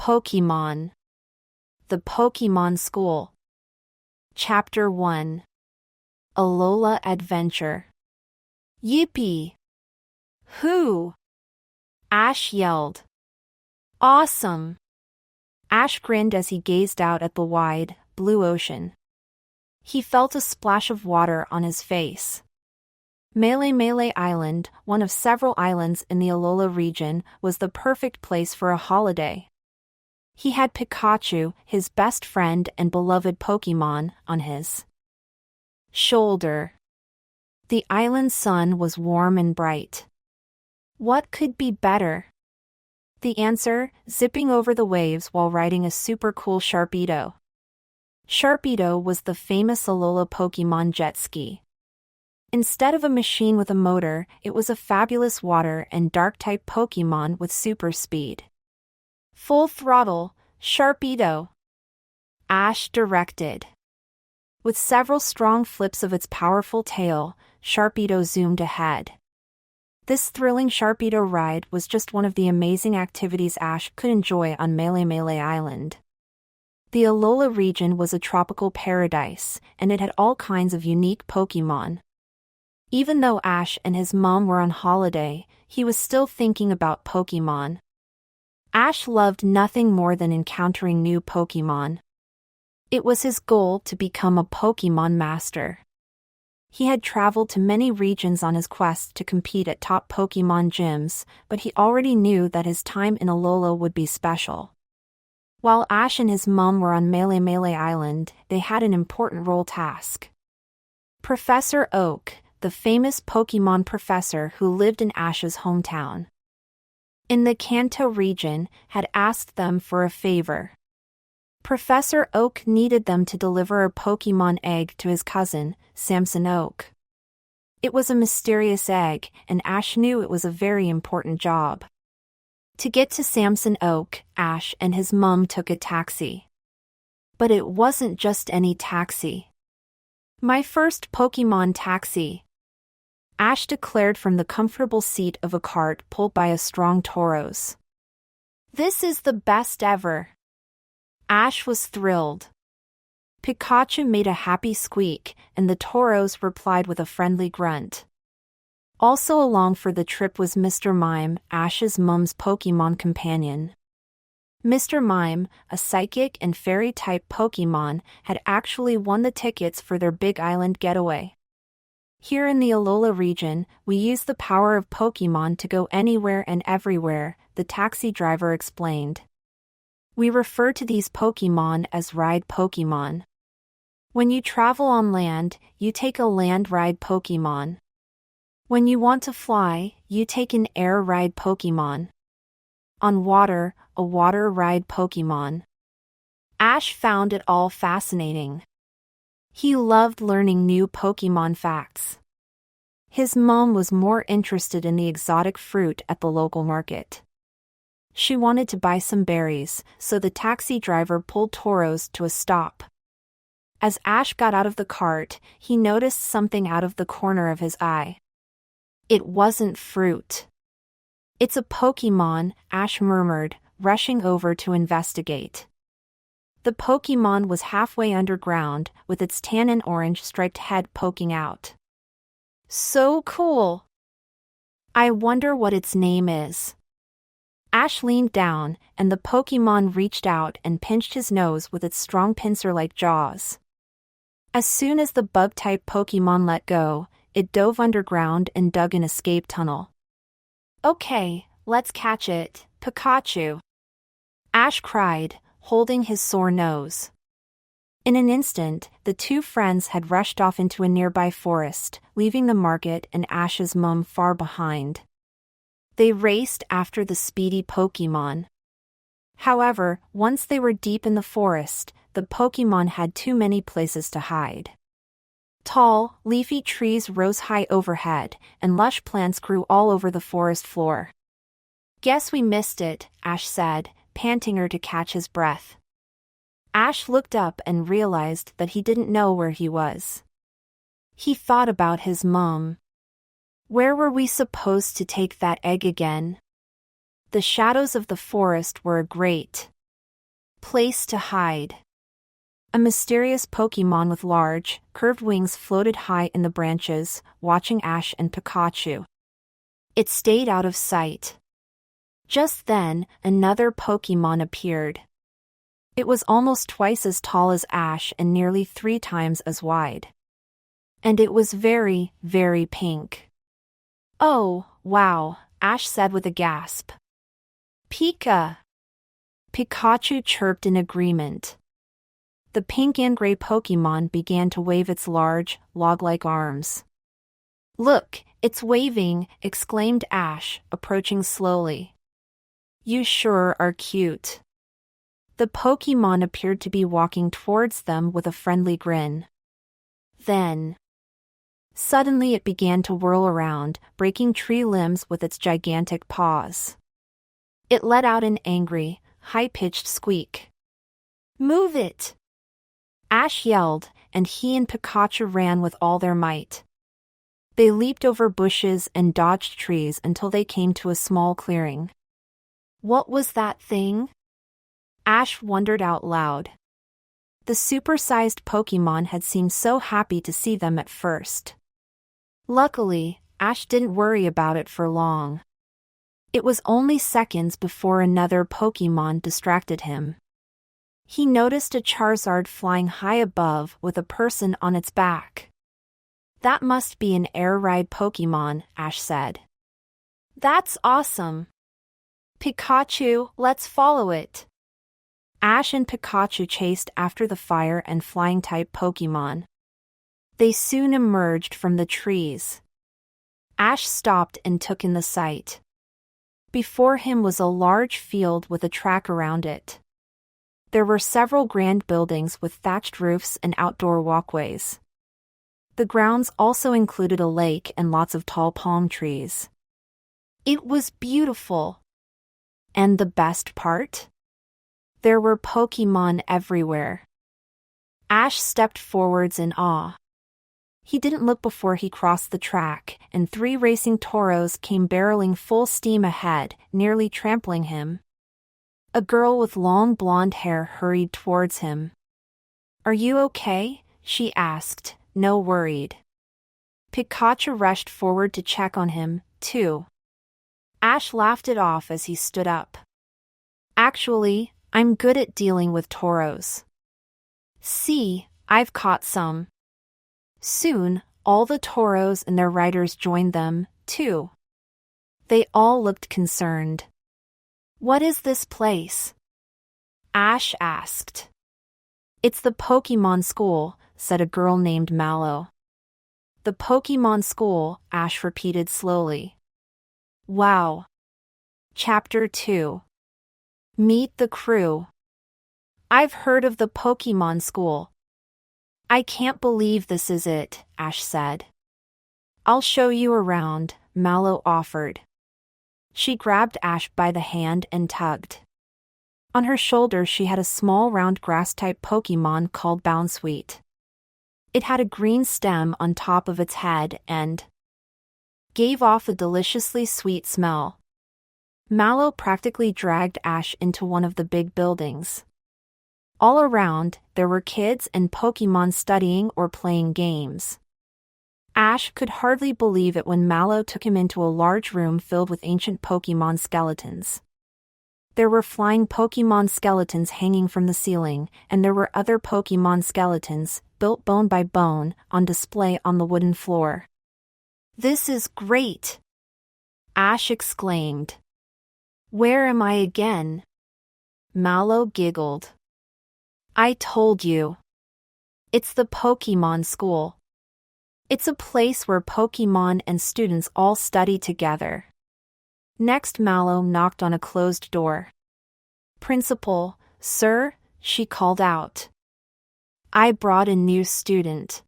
Pokémon. The Pokémon School. Chapter 1. Alola Adventure. Yippee! Hoo! Ash yelled. Awesome! Ash grinned as he gazed out at the wide, blue ocean. He felt a splash of water on his face. Melee Island, one of several islands in the Alola region, was the perfect place for a holiday. He had Pikachu, his best friend and beloved Pokémon, on his shoulder. The island's sun was warm and bright. What could be better? The answer, zipping over the waves while riding a super cool Sharpedo. Sharpedo was the famous Alola Pokémon jet ski. Instead of a machine with a motor, it was a fabulous water and dark-type Pokémon with super speed. Full throttle, Sharpedo! Ash directed. With several strong flips of its powerful tail, Sharpedo zoomed ahead. This thrilling Sharpedo ride was just one of the amazing activities Ash could enjoy on Melee Island. The Alola region was a tropical paradise, and it had all kinds of unique Pokémon. Even though Ash and his mom were on holiday, he was still thinking about Pokémon. Ash loved nothing more than encountering new Pokémon. It was his goal to become a Pokémon master. He had traveled to many regions on his quest to compete at top Pokémon gyms, but he already knew that his time in Alola would be special. While Ash and his mom were on Melee Island, they had an important role task. Professor Oak, the famous Pokémon professor who lived in Ash's hometown in the Kanto region, had asked them for a favor. Professor Oak needed them to deliver a Pokémon egg to his cousin, Samson Oak. It was a mysterious egg, and Ash knew it was a very important job. To get to Samson Oak, Ash and his mom took a taxi. But it wasn't just any taxi. My first Pokémon taxi, Ash declared from the comfortable seat of a cart pulled by a strong Tauros. This is the best ever. Ash was thrilled. Pikachu made a happy squeak, and the Tauros replied with a friendly grunt. Also along for the trip was Mr. Mime, Ash's mom's Pokémon companion. Mr. Mime, a psychic and fairy-type Pokémon, had actually won the tickets for their big island getaway. Here in the Alola region, we use the power of Pokémon to go anywhere and everywhere, the taxi driver explained. We refer to these Pokémon as ride Pokémon. When you travel on land, you take a land ride Pokémon. When you want to fly, you take an air ride Pokémon. On water, a water ride Pokémon. Ash found it all fascinating. He loved learning new Pokémon facts. His mom was more interested in the exotic fruit at the local market. She wanted to buy some berries, so the taxi driver pulled Tauros to a stop. As Ash got out of the cart, he noticed something out of the corner of his eye. It wasn't fruit. It's a Pokémon, Ash murmured, rushing over to investigate. The Pokémon was halfway underground, with its tan and orange striped head poking out. So cool! I wonder what its name is. Ash leaned down, and the Pokémon reached out and pinched his nose with its strong pincer-like jaws. As soon as the bug-type Pokémon let go, it dove underground and dug an escape tunnel. Okay, let's catch it, Pikachu! Ash cried, holding his sore nose. In an instant, the two friends had rushed off into a nearby forest, leaving the market and Ash's mom far behind. They raced after the speedy Pokémon. However, once they were deep in the forest, the Pokémon had too many places to hide. Tall, leafy trees rose high overhead, and lush plants grew all over the forest floor. Guess we missed it, Ash said, panting to catch his breath. Ash looked up and realized that he didn't know where he was. He thought about his mom. Where were we supposed to take that egg again? The shadows of the forest were a great place to hide. A mysterious Pokémon with large, curved wings floated high in the branches, watching Ash and Pikachu. It stayed out of sight. Just then, another Pokémon appeared. It was almost twice as tall as Ash and nearly 3 times as wide. And it was very, very pink. "Oh, wow," Ash said with a gasp. "Pika!" Pikachu chirped in agreement. The pink and gray Pokémon began to wave its large, log-like arms. "Look, it's waving," exclaimed Ash, approaching slowly. "You sure are cute." The Pokémon appeared to be walking towards them with a friendly grin. Then, suddenly it began to whirl around, breaking tree limbs with its gigantic paws. It let out an angry, high-pitched squeak. "Move it!" Ash yelled, and he and Pikachu ran with all their might. They leaped over bushes and dodged trees until they came to a small clearing. What was that thing? Ash wondered out loud. The supersized Pokémon had seemed so happy to see them at first. Luckily, Ash didn't worry about it for long. It was only seconds before another Pokémon distracted him. He noticed a Charizard flying high above with a person on its back. "That must be an air ride Pokémon," Ash said. "That's awesome. Pikachu, let's follow it." Ash and Pikachu chased after the fire and flying-type Pokémon. They soon emerged from the trees. Ash stopped and took in the sight. Before him was a large field with a track around it. There were several grand buildings with thatched roofs and outdoor walkways. The grounds also included a lake and lots of tall palm trees. It was beautiful. And the best part? There were Pokémon everywhere. Ash stepped forwards in awe. He didn't look before he crossed the track, and 3 racing Tauros came barreling full steam ahead, nearly trampling him. A girl with long blonde hair hurried towards him. "Are you okay?" she asked, no worried. Pikachu rushed forward to check on him, too. Ash laughed it off as he stood up. "Actually, I'm good at dealing with Tauros. See, I've caught some." Soon, all the Tauros and their riders joined them, too. They all looked concerned. "What is this place?" Ash asked. "It's the Pokémon school," said a girl named Mallow. "The Pokémon school," Ash repeated slowly. Wow. Chapter 2. Meet the crew. "I've heard of the Pokémon school." "I can't believe this is it," Ash said. "I'll show you around," Mallow offered. She grabbed Ash by the hand and tugged. On her shoulder she had a small round grass-type Pokémon called Bounsweet. It had a green stem on top of its head and gave off a deliciously sweet smell. Mallow practically dragged Ash into one of the big buildings. All around, there were kids and Pokémon studying or playing games. Ash could hardly believe it when Mallow took him into a large room filled with ancient Pokémon skeletons. There were flying Pokémon skeletons hanging from the ceiling, and there were other Pokémon skeletons, built bone by bone, on display on the wooden floor. "This is great!" Ash exclaimed. "Where am I again?" Mallow giggled. "I told you. It's the Pokémon school. It's a place where Pokémon and students all study together." Next, Mallow knocked on a closed door. "Principal, sir," she called out. "I brought a new student."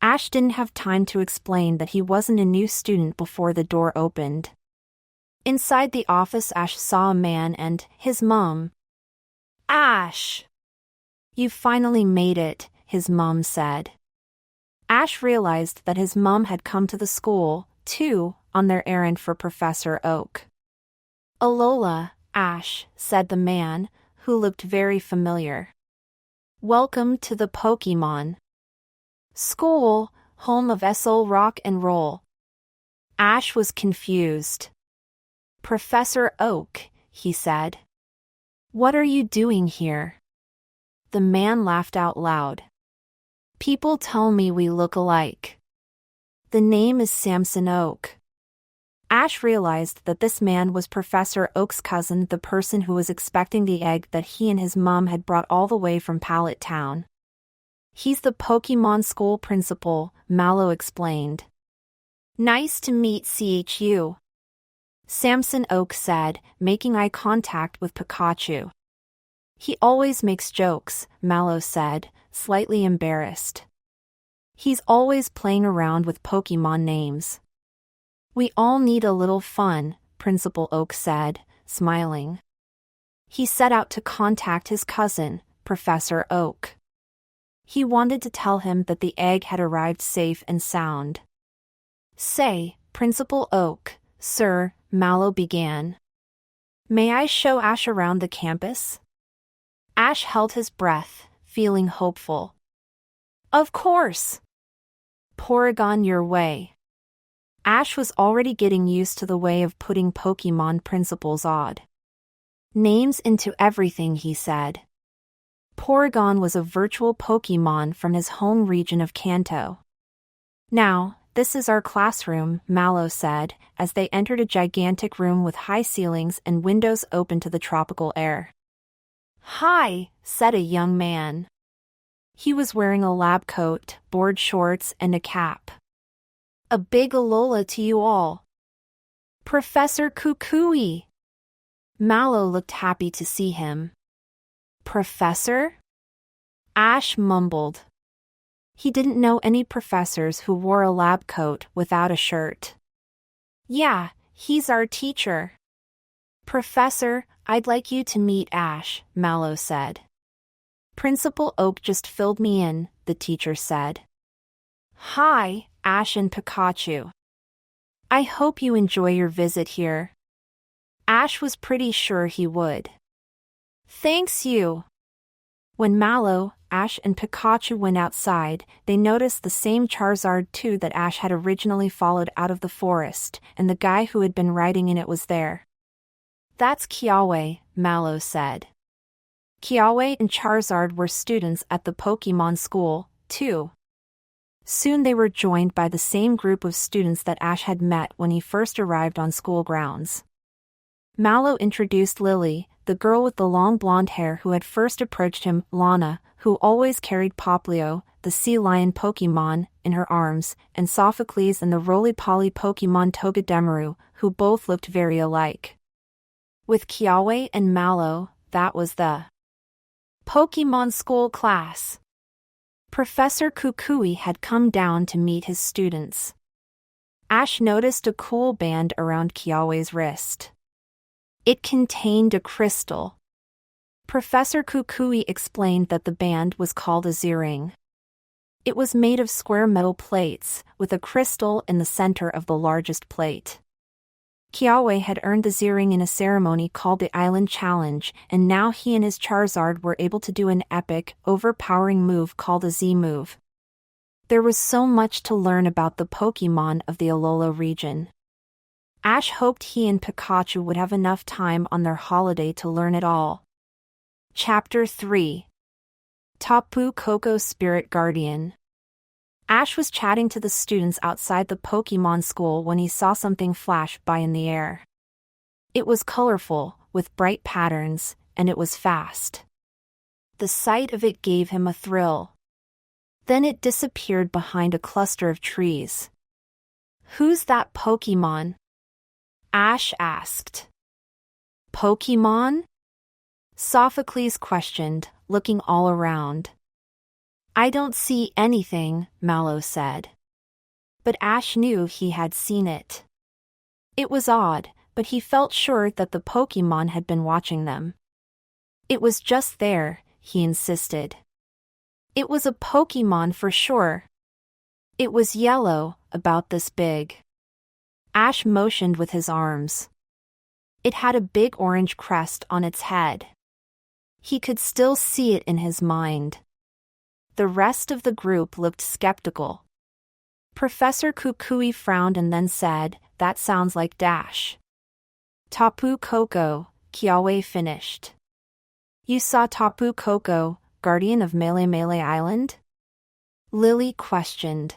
Ash didn't have time to explain that he wasn't a new student before the door opened. Inside the office, Ash saw a man and his mom. "Ash! You finally made it," his mom said. Ash realized that his mom had come to the school, too, on their errand for Professor Oak. "Alola, Ash," said the man, who looked very familiar. Welcome to the Pokémon School, home of SO Rock and Roll. Ash was confused. Professor Oak, he said. What are you doing here? The man laughed out loud. People tell me we look alike. The name is Samson Oak. Ash realized that this man was Professor Oak's cousin, the person who was expecting the egg that he and his mom had brought all the way from Pallet Town. He's the Pokémon school principal, Mallow explained. Nice to meet CHU. Samson Oak said, making eye contact with Pikachu. He always makes jokes, Mallow said, slightly embarrassed. He's always playing around with Pokémon names. We all need a little fun, Principal Oak said, smiling. He set out to contact his cousin, Professor Oak. He wanted to tell him that the egg had arrived safe and sound. Say, Principal Oak, sir, Mallow began. May I show Ash around the campus? Ash held his breath, feeling hopeful. Of course. Porygon your way. Ash was already getting used to the way of putting Pokémon principals odd names into everything, he said. Porygon was a virtual Pokémon from his home region of Kanto. Now, this is our classroom, Mallow said, as they entered a gigantic room with high ceilings and windows open to the tropical air. Hi, said a young man. He was wearing a lab coat, board shorts, and a cap. A big alola to you all. Professor Kukui. Mallow looked happy to see him. Professor? Ash mumbled. He didn't know any professors who wore a lab coat without a shirt. Yeah, he's our teacher. Professor, I'd like you to meet Ash, Mallow said. Principal Oak just filled me in, the teacher said. Hi, Ash and Pikachu. I hope you enjoy your visit here. Ash was pretty sure he would. Thanks you. When Mallow, Ash and Pikachu went outside, they noticed the same Charizard too that Ash had originally followed out of the forest, and the guy who had been riding in it was there. That's Kiawe, Mallow said. Kiawe and Charizard were students at the Pokémon school, too. Soon they were joined by the same group of students that Ash had met when he first arrived on school grounds. Mallow introduced Lily, the girl with the long blonde hair who had first approached him, Lana, who always carried Poplio, the sea lion Pokémon, in her arms, and Sophocles and the roly-poly Pokémon Togedemaru, who both looked very alike. With Kiawe and Mallow, that was the Pokémon school class. Professor Kukui had come down to meet his students. Ash noticed a cool band around Kiawe's wrist. It contained a crystal. Professor Kukui explained that the band was called a Z-ring. It was made of square metal plates, with a crystal in the center of the largest plate. Kiawe had earned the Z-ring in a ceremony called the Island Challenge, and now he and his Charizard were able to do an epic, overpowering move called a Z-move. There was so much to learn about the Pokémon of the Alola region. Ash hoped he and Pikachu would have enough time on their holiday to learn it all. Chapter 3. Tapu Koko Spirit Guardian. Ash was chatting to the students outside the Pokémon school when he saw something flash by in the air. It was colorful, with bright patterns, and it was fast. The sight of it gave him a thrill. Then it disappeared behind a cluster of trees. Who's that Pokémon? Ash asked. Pokémon? Sophocles questioned, looking all around. I don't see anything, Mallow said. But Ash knew he had seen it. It was odd, but he felt sure that the Pokémon had been watching them. It was just there, he insisted. It was a Pokémon for sure. It was yellow, about this big. Ash motioned with his arms. It had a big orange crest on its head. He could still see it in his mind. The rest of the group looked skeptical. Professor Kukui frowned and then said, "That sounds like Dash." Tapu Koko, Kiawe finished. "You saw Tapu Koko, guardian of Mele Mele Island?" Lily questioned.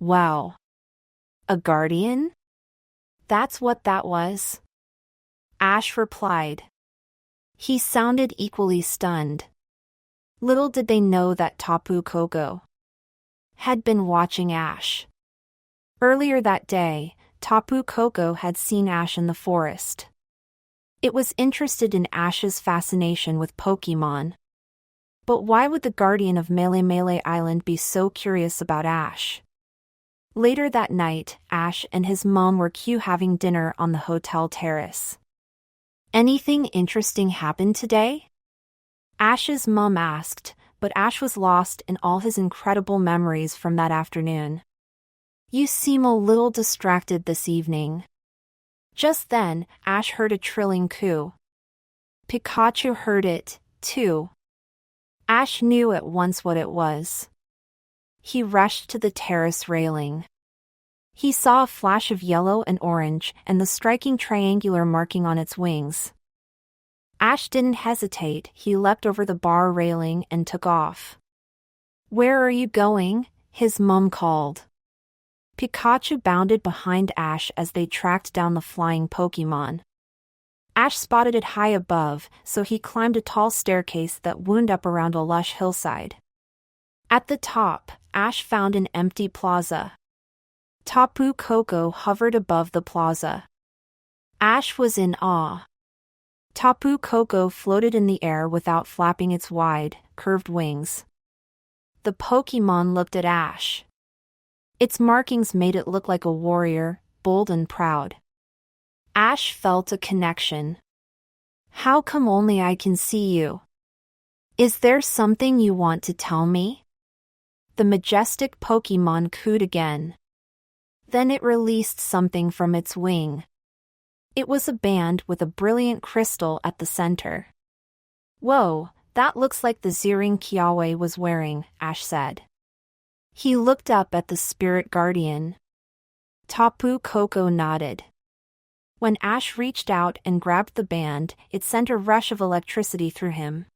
"Wow. A guardian? That's what that was?" Ash replied. He sounded equally stunned. Little did they know that Tapu Koko had been watching Ash. Earlier that day, Tapu Koko had seen Ash in the forest. It was interested in Ash's fascination with Pokémon. But why would the guardian of Mele Mele Island be so curious about Ash? Later that night, Ash and his mom were having dinner on the hotel terrace. "Anything interesting happened today?" Ash's mom asked, but Ash was lost in all his incredible memories from that afternoon. "You seem a little distracted this evening." Just then, Ash heard a trilling coo. Pikachu heard it, too. Ash knew at once what it was. He rushed to the terrace railing. He saw a flash of yellow and orange and the striking triangular marking on its wings. Ash didn't hesitate. He leapt over the bar railing and took off. "Where are you going?" his mom called. Pikachu bounded behind Ash as they tracked down the flying Pokémon. Ash spotted it high above, so he climbed a tall staircase that wound up around a lush hillside. At the top, Ash found an empty plaza. Tapu Koko hovered above the plaza. Ash was in awe. Tapu Koko floated in the air without flapping its wide, curved wings. The Pokémon looked at Ash. Its markings made it look like a warrior, bold and proud. Ash felt a connection. "How come only I can see you? Is there something you want to tell me?" The majestic Pokémon cooed again. Then it released something from its wing. It was a band with a brilliant crystal at the center. "Whoa, that looks like the earring Kiawe was wearing," Ash said. He looked up at the spirit guardian. Tapu Koko nodded. When Ash reached out and grabbed the band, it sent a rush of electricity through him.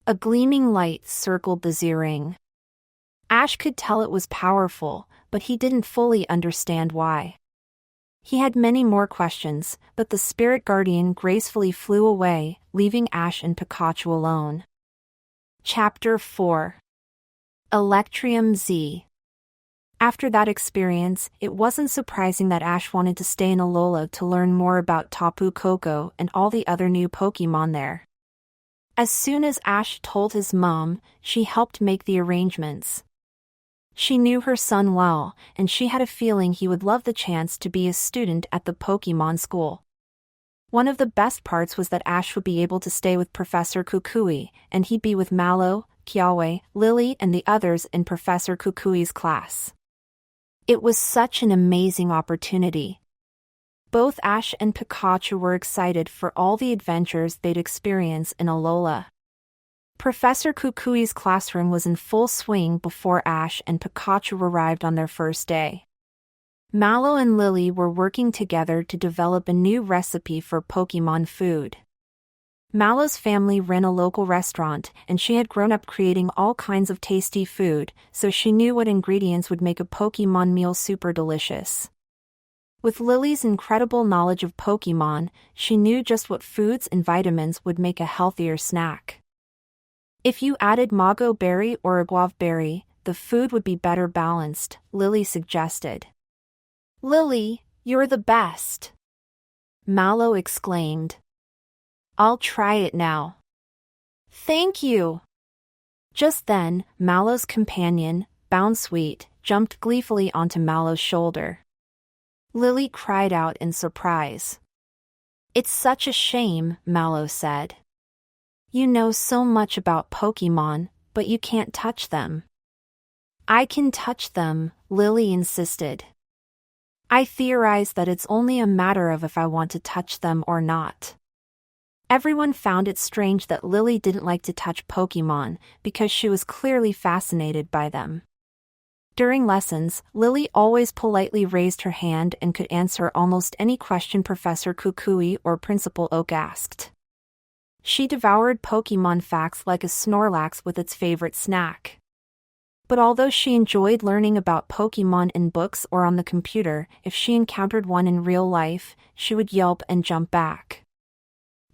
A gleaming light circled the earring. Ash could tell it was powerful, but he didn't fully understand why. He had many more questions, but the spirit guardian gracefully flew away, leaving Ash and Pikachu alone. Chapter 4. Electrium Z. After that experience, it wasn't surprising that Ash wanted to stay in Alola to learn more about Tapu Koko and all the other new Pokémon there. As soon as Ash told his mom, she helped make the arrangements. She knew her son well, and she had a feeling he would love the chance to be a student at the Pokémon school. One of the best parts was that Ash would be able to stay with Professor Kukui, and he'd be with Mallow, Kiawe, Lily and the others in Professor Kukui's class. It was such an amazing opportunity. Both Ash and Pikachu were excited for all the adventures they'd experience in Alola. Professor Kukui's classroom was in full swing before Ash and Pikachu arrived on their first day. Mallow and Lily were working together to develop a new recipe for Pokémon food. Mallow's family ran a local restaurant, and she had grown up creating all kinds of tasty food, so she knew what ingredients would make a Pokémon meal super delicious. With Lily's incredible knowledge of Pokémon, she knew just what foods and vitamins would make a healthier snack. If you added Mago berry or a guava berry, the food would be better balanced, Lily suggested. "Lily, you're the best!" Mallow exclaimed. "I'll try it now." "Thank you!" Just then, Mallow's companion, Bounsweet, jumped gleefully onto Mallow's shoulder. Lily cried out in surprise. "It's such a shame," Mallow said. "You know so much about Pokémon, but you can't touch them." "I can touch them," Lily insisted. "I theorize that it's only a matter of if I want to touch them or not." Everyone found it strange that Lily didn't like to touch Pokémon because she was clearly fascinated by them. During lessons, Lily always politely raised her hand and could answer almost any question Professor Kukui or Principal Oak asked. She devoured Pokémon facts like a Snorlax with its favorite snack. But although she enjoyed learning about Pokémon in books or on the computer, if she encountered one in real life, she would yelp and jump back.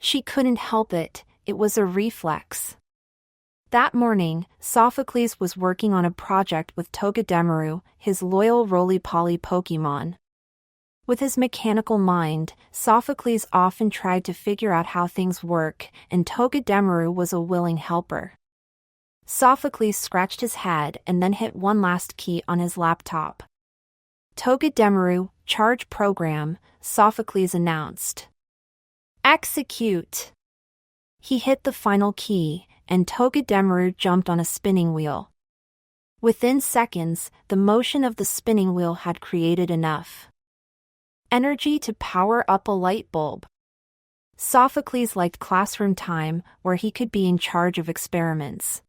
She couldn't help it, it was a reflex. That morning, Sophocles was working on a project with Togedemaru, his loyal roly-poly Pokémon. With his mechanical mind, Sophocles often tried to figure out how things work, and Togedemaru was a willing helper. Sophocles scratched his head and then hit one last key on his laptop. Togedemaru, charge program, Sophocles announced. Execute! He hit the final key, and Togedemaru jumped on a spinning wheel. Within seconds, the motion of the spinning wheel had created enough energy to power up a light bulb. Sophocles liked classroom time, where he could be in charge of experiments.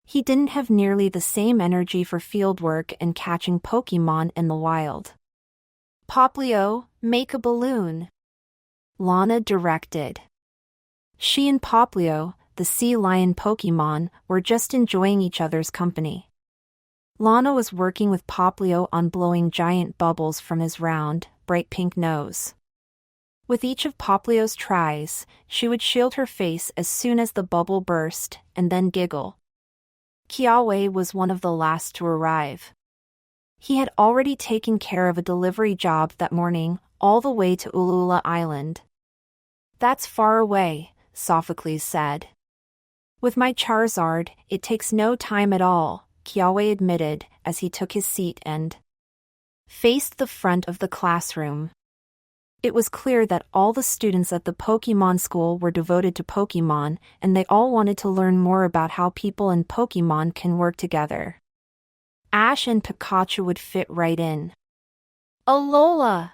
He didn't have nearly the same energy for fieldwork and catching Pokémon in the wild. Poplio, make a balloon. Lana directed. She and Poplio, the sea lion Pokémon, were just enjoying each other's company. Lana was working with Poplio on blowing giant bubbles from his round, bright pink nose. With each of Poplio's tries, she would shield her face as soon as the bubble burst, and then giggle. Kiawe was one of the last to arrive. He had already taken care of a delivery job that morning, all the way to Ulula Island. That's far away, Sophocles said. With my Charizard, it takes no time at all, Kiawe admitted as he took his seat and faced the front of the classroom. It was clear that all the students at the Pokémon school were devoted to Pokémon, and they all wanted to learn more about how people and Pokémon can work together. Ash and Pikachu would fit right in. Alola!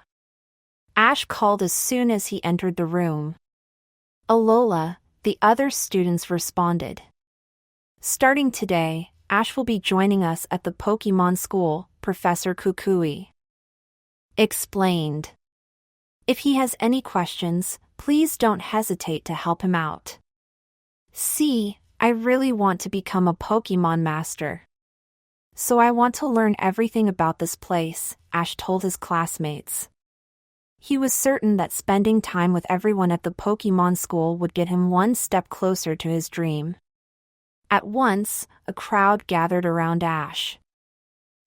Ash called as soon as he entered the room. Alola, the other students responded. Starting today, Ash will be joining us at the Pokémon school, Professor Kukui explained. If he has any questions, please don't hesitate to help him out. See, I really want to become a Pokémon master. So I want to learn everything about this place, Ash told his classmates. He was certain that spending time with everyone at the Pokémon school would get him one step closer to his dream. At once, a crowd gathered around Ash.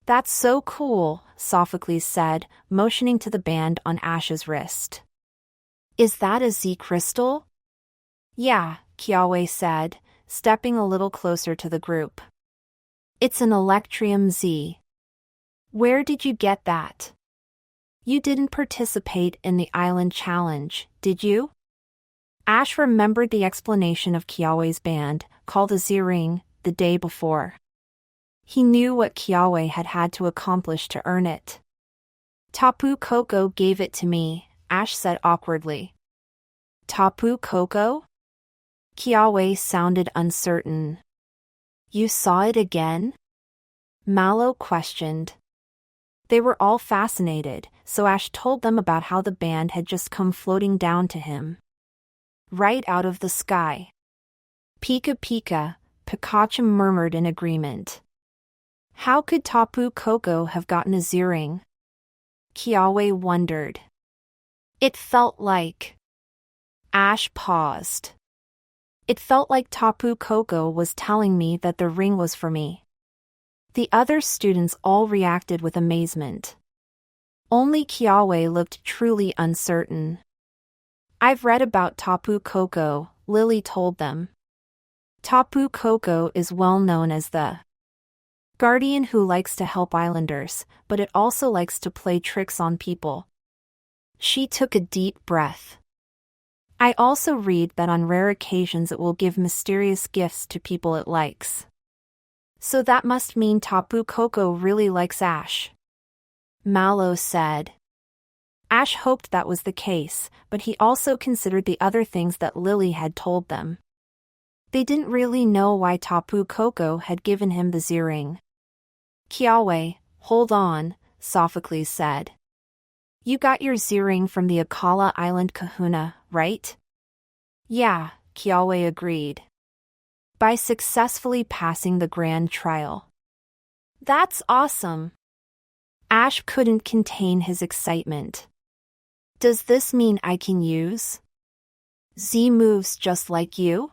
That's so cool, Sophocles said, motioning to the band on Ash's wrist. Is that a Z crystal? Yeah, Kiawe said, stepping a little closer to the group. It's an Electrium Z. Where did you get that? You didn't participate in the island challenge, did you? Ash remembered the explanation of Kiawe's band, called a Z-ring, the day before. He knew what Kiawe had had to accomplish to earn it. Tapu Koko gave it to me, Ash said awkwardly. Tapu Koko? Kiawe sounded uncertain. You saw it again? Mallow questioned. They were all fascinated, so Ash told them about how the band had just come floating down to him. Right out of the sky. Pika Pika, Pikachu murmured in agreement. How could Tapu Koko have gotten a Z-ring? Kiawe wondered. It felt like... Ash paused. It felt like Tapu Koko was telling me that the ring was for me. The other students all reacted with amazement. Only Kiawe looked truly uncertain. I've read about Tapu Koko, Lily told them. Tapu Koko is well known as the guardian who likes to help islanders, but it also likes to play tricks on people. She took a deep breath. I also read that on rare occasions it will give mysterious gifts to people it likes. So that must mean Tapu Koko really likes Ash. Mallow said. Ash hoped that was the case, but he also considered the other things that Lily had told them. They didn't really know why Tapu Koko had given him the Z-ring. Kiawe, hold on, Sophocles said. You got your Z-ring from the Akala Island kahuna, right? Yeah, Kiawe agreed. By successfully passing the grand trial. That's awesome. Ash couldn't contain his excitement. Does this mean I can use Z moves just like you?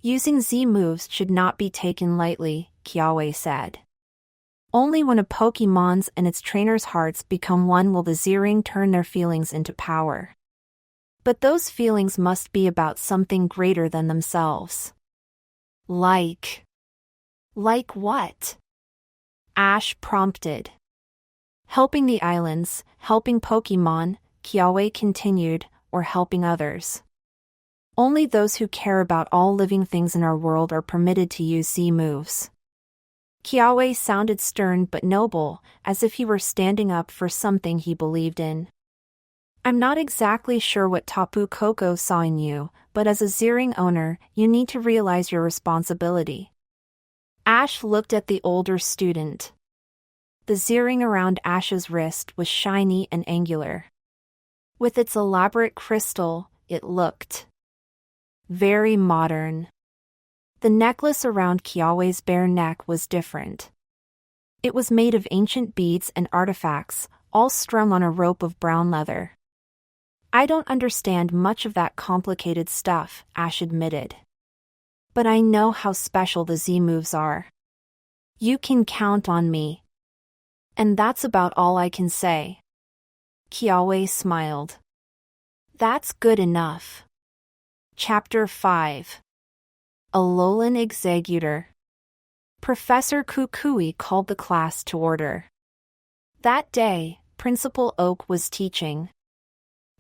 Using Z moves should not be taken lightly, Kiawe said. Only when a Pokémon's and its trainer's hearts become one will the Z-ring turn their feelings into power. But those feelings must be about something greater than themselves. Like what? Ash prompted. Helping the islands, helping Pokémon, Kiawe continued, or helping others. Only those who care about all living things in our world are permitted to use Z moves. Kiawe sounded stern but noble, as if he were standing up for something he believed in. I'm not exactly sure what Tapu Koko saw in you, but as a Z-ring owner, you need to realize your responsibility. Ash looked at the older student. The Z-ring around Ash's wrist was shiny and angular. With its elaborate crystal, it looked very modern. The necklace around Kiawe's bare neck was different. It was made of ancient beads and artifacts, all strung on a rope of brown leather. I don't understand much of that complicated stuff, Ash admitted. But I know how special the Z moves are. You can count on me. And that's about all I can say. Kiawe smiled. That's good enough. Chapter 5. Alolan Executor. Professor Kukui called the class to order. That day, Principal Oak was teaching.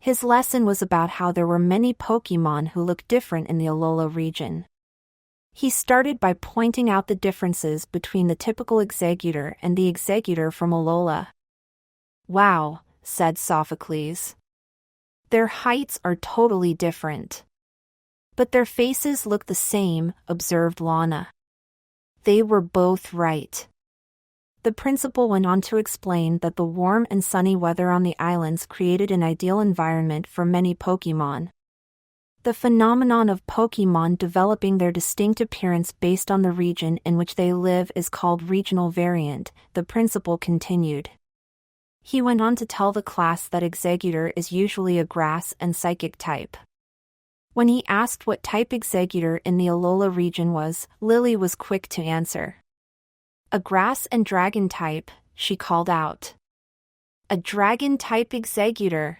His lesson was about how there were many Pokémon who looked different in the Alola region. He started by pointing out the differences between the typical Executor and the Executor from Alola. Wow, said Sophocles. Their heights are totally different. But their faces look the same, observed Lana. They were both right. The principal went on to explain that the warm and sunny weather on the islands created an ideal environment for many Pokémon. The phenomenon of Pokémon developing their distinct appearance based on the region in which they live is called regional variant, the principal continued. He went on to tell the class that Executor is usually a grass and psychic type. When he asked what type Executor in the Alola region was, Lily was quick to answer. A grass and dragon type, she called out. A dragon type Executor.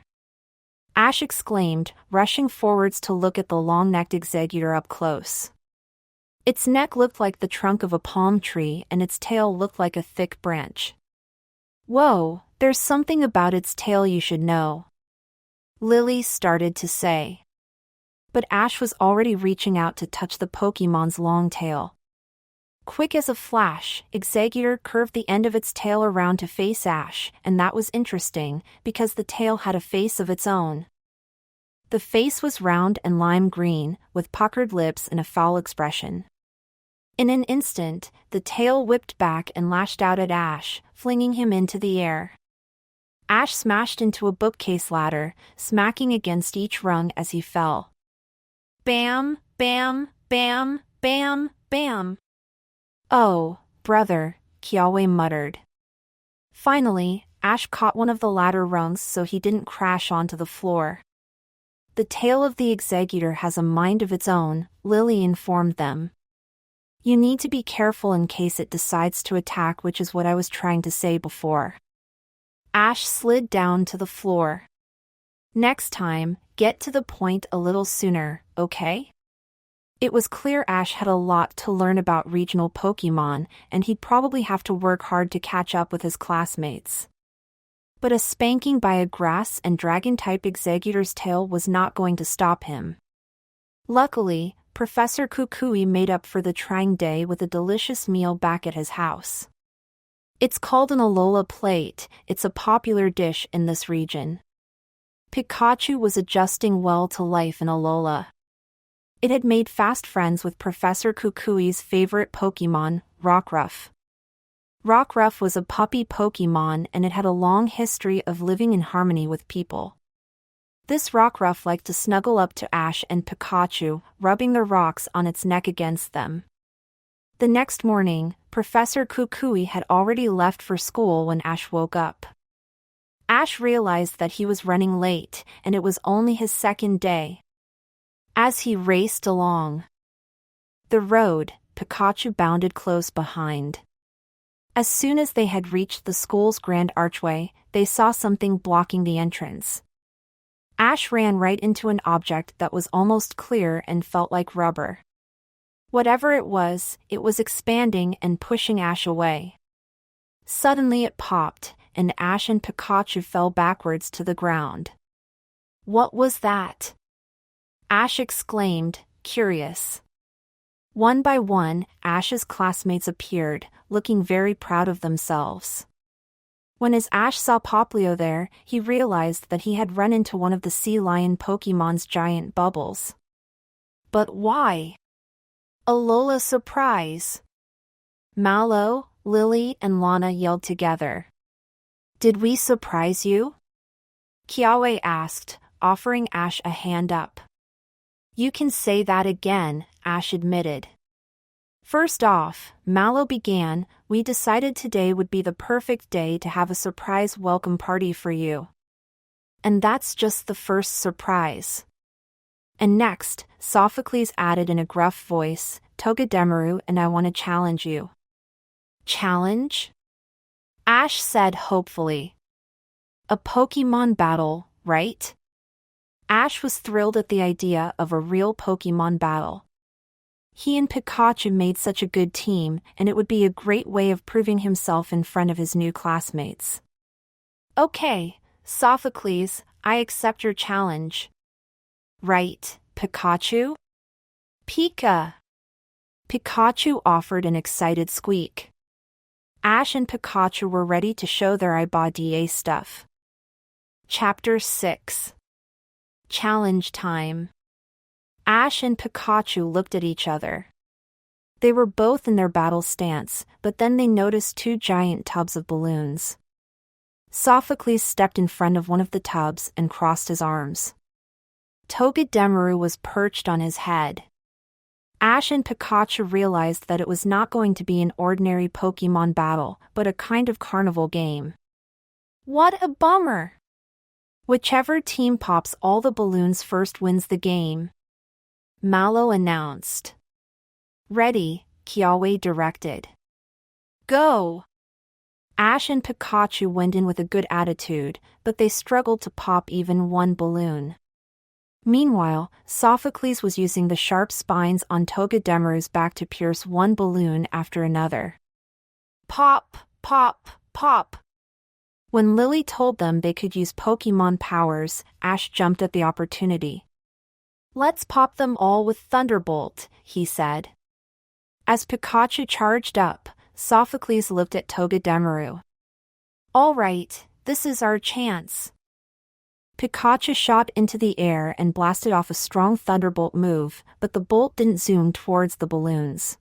Ash exclaimed, rushing forwards to look at the long-necked Executor up close. Its neck looked like the trunk of a palm tree and its tail looked like a thick branch. Whoa, there's something about its tail you should know. Lily started to say. But Ash was already reaching out to touch the Pokémon's long tail. Quick as a flash, Executor curved the end of its tail around to face Ash, and that was interesting, because the tail had a face of its own. The face was round and lime green, with puckered lips and a foul expression. In an instant, the tail whipped back and lashed out at Ash, flinging him into the air. Ash smashed into a bookcase ladder, smacking against each rung as he fell. Bam, bam, bam, bam, bam. Oh, brother, Kiawe muttered. Finally, Ash caught one of the ladder rungs so he didn't crash onto the floor. The tail of the Executor has a mind of its own, Lily informed them. You need to be careful in case it decides to attack, which is what I was trying to say before. Ash slid down to the floor. Next time, get to the point a little sooner, okay? It was clear Ash had a lot to learn about regional Pokémon, and he'd probably have to work hard to catch up with his classmates. But a spanking by a grass and dragon-type Executor's tail was not going to stop him. Luckily, Professor Kukui made up for the trying day with a delicious meal back at his house. It's called an Alola plate, it's a popular dish in this region. Pikachu was adjusting well to life in Alola. It had made fast friends with Professor Kukui's favorite Pokémon, Rockruff. Rockruff was a puppy Pokémon and it had a long history of living in harmony with people. This Rockruff liked to snuggle up to Ash and Pikachu, rubbing the rocks on its neck against them. The next morning, Professor Kukui had already left for school when Ash woke up. Ash realized that he was running late, and it was only his second day. As he raced along the road, Pikachu bounded close behind. As soon as they had reached the school's grand archway, they saw something blocking the entrance. Ash ran right into an object that was almost clear and felt like rubber. Whatever it was expanding and pushing Ash away. Suddenly it popped, and Ash and Pikachu fell backwards to the ground. What was that? Ash exclaimed, curious. One by one, Ash's classmates appeared, looking very proud of themselves. When Ash saw Poplio there, he realized that he had run into one of the sea lion Pokémon's giant bubbles. But why? Alola surprise! Mallow, Lily, and Lana yelled together. Did we surprise you? Kiawe asked, offering Ash a hand up. You can say that again, Ash admitted. First off, Mallow began, we decided today would be the perfect day to have a surprise welcome party for you. And that's just the first surprise. And next, Sophocles added in a gruff voice, Togedemaru and I want to challenge you. Challenge? Ash said hopefully. A Pokémon battle, right? Ash was thrilled at the idea of a real Pokémon battle. He and Pikachu made such a good team, and it would be a great way of proving himself in front of his new classmates. Okay, Sophocles, I accept your challenge. Right, Pikachu? Pika! Pikachu offered an excited squeak. Ash and Pikachu were ready to show their iBoDA stuff. Chapter 6. Challenge time. Ash and Pikachu looked at each other. They were both in their battle stance, but then they noticed two giant tubs of balloons. Sophocles stepped in front of one of the tubs and crossed his arms. Togedemaru was perched on his head. Ash and Pikachu realized that it was not going to be an ordinary Pokémon battle, but a kind of carnival game. What a bummer! Whichever team pops all the balloons first wins the game, Mallow announced. Ready, Kiawe directed. Go! Ash and Pikachu went in with a good attitude, but they struggled to pop even one balloon. Meanwhile, Sophocles was using the sharp spines on Togedemaru's back to pierce one balloon after another. Pop, pop, pop! When Lily told them they could use Pokémon powers, Ash jumped at the opportunity. Let's pop them all with Thunderbolt, he said. As Pikachu charged up, Sophocles looked at Togedemaru. All right, this is our chance. Pikachu shot into the air and blasted off a strong Thunderbolt move, but the bolt didn't zoom towards the balloons.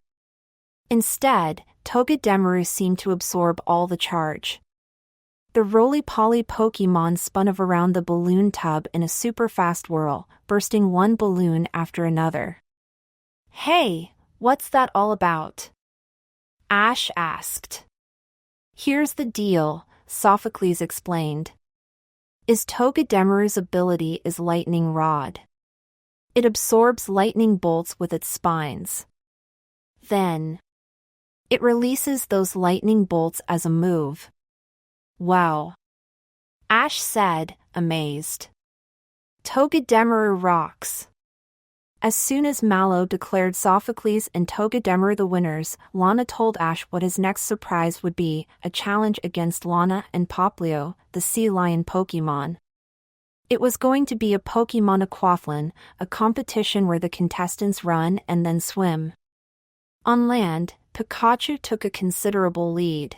Instead, Togedemaru seemed to absorb all the charge. The roly-poly Pokémon spun around the balloon tub in a super-fast whirl, bursting one balloon after another. Hey, what's that all about? Ash asked. Here's the deal, Sophocles explained. Togedemaru's ability is Lightning Rod. It absorbs lightning bolts with its spines. Then, it releases those lightning bolts as a move. Wow! Ash said, amazed. Togedemaru rocks. As soon as Mallow declared Sophocles and Togedemaru the winners, Lana told Ash what his next surprise would be, a challenge against Lana and Poplio, the sea lion Pokémon. It was going to be a Pokémon aquathlon, a competition where the contestants run and then swim. On land, Pikachu took a considerable lead.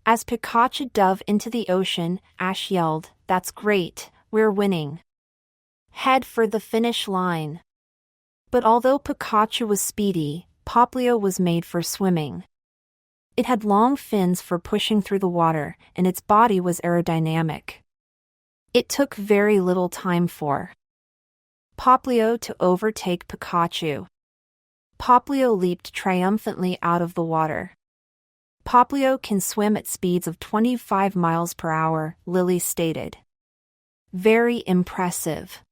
As Pikachu dove into the ocean, Ash yelled, "That's great, we're winning. Head for the finish line. But although Pikachu was speedy, Poplio was made for swimming. It had long fins for pushing through the water, and its body was aerodynamic. It took very little time for Poplio to overtake Pikachu. Poplio leaped triumphantly out of the water. Poplio can swim at speeds of 25 miles per hour, Lily stated. Very impressive.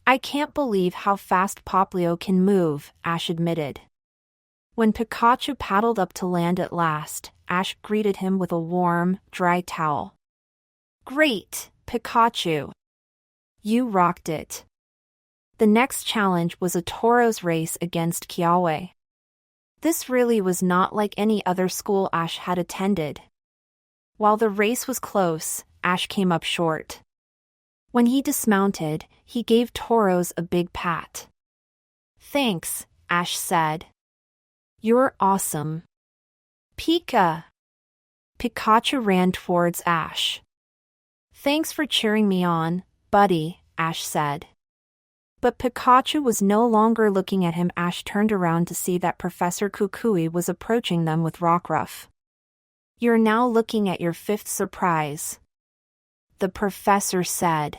I can't believe how fast Poplio can move, Ash admitted. When Pikachu paddled up to land at last, Ash greeted him with a warm, dry towel. Great, Pikachu. You rocked it. The next challenge was a Tauros race against Kiawe. This really was not like any other school Ash had attended. While the race was close, Ash came up short. When he dismounted, he gave Tauros a big pat. Thanks, Ash said. You're awesome. Pika! Pikachu ran towards Ash. Thanks for cheering me on, buddy, Ash said. But Pikachu was no longer looking at him. Ash turned around to see that Professor Kukui was approaching them with Rockruff. You're now looking at your fifth surprise, the professor said.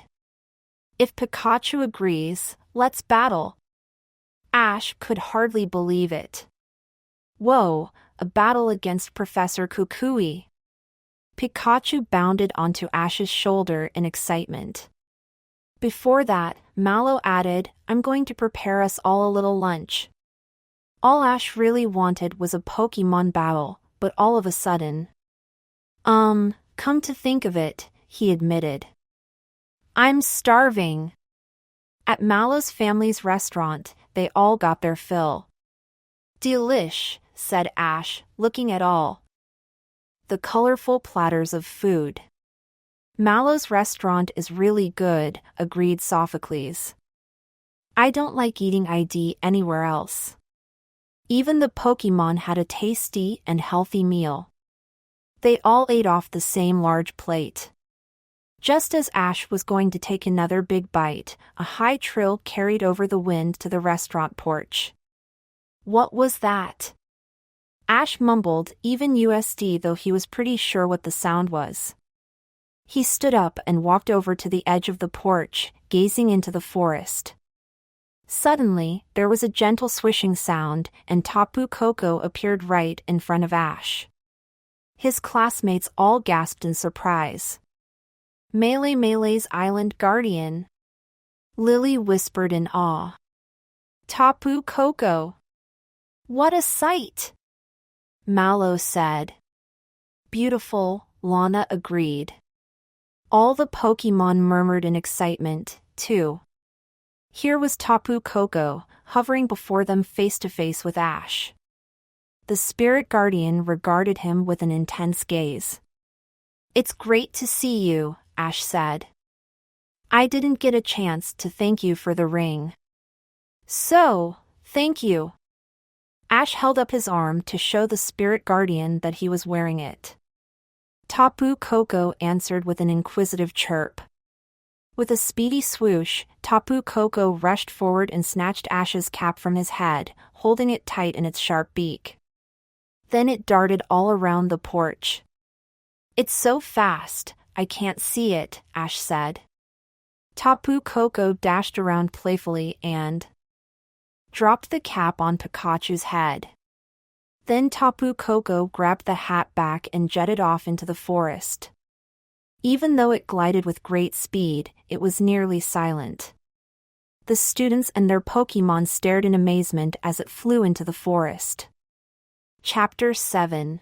If Pikachu agrees, let's battle. Ash could hardly believe it. Whoa, a battle against Professor Kukui. Pikachu bounded onto Ash's shoulder in excitement. Before that, Mallow added, I'm going to prepare us all a little lunch. All Ash really wanted was a Pokémon battle, but all of a sudden. Come to think of it, he admitted. I'm starving. At Mallow's family's restaurant, they all got their fill. Delish, said Ash, looking at all the colorful platters of food. Mallow's restaurant is really good, agreed Sophocles. I don't like eating ID anywhere else. Even the Pokémon had a tasty and healthy meal. They all ate off the same large plate. Just as Ash was going to take another big bite, a high trill carried over the wind to the restaurant porch. What was that? Ash mumbled, even USD, though he was pretty sure what the sound was. He stood up and walked over to the edge of the porch, gazing into the forest. Suddenly, there was a gentle swishing sound, and Tapu Koko appeared right in front of Ash. His classmates all gasped in surprise. Mele's island guardian. Lily whispered in awe. Tapu Koko. What a sight! Mallow said. Beautiful, Lana agreed. All the Pokémon murmured in excitement, too. Here was Tapu Koko, hovering before them face to face with Ash. The spirit guardian regarded him with an intense gaze. It's great to see you, Ash said. I didn't get a chance to thank you for the ring. So, thank you. Ash held up his arm to show the spirit guardian that he was wearing it. Tapu Koko answered with an inquisitive chirp. With a speedy swoosh, Tapu Koko rushed forward and snatched Ash's cap from his head, holding it tight in its sharp beak. Then it darted all around the porch. It's so fast, I can't see it, Ash said. Tapu Koko dashed around playfully and dropped the cap on Pikachu's head. Then Tapu Koko grabbed the hat back and jetted off into the forest. Even though it glided with great speed, it was nearly silent. The students and their Pokémon stared in amazement as it flew into the forest. Chapter 7.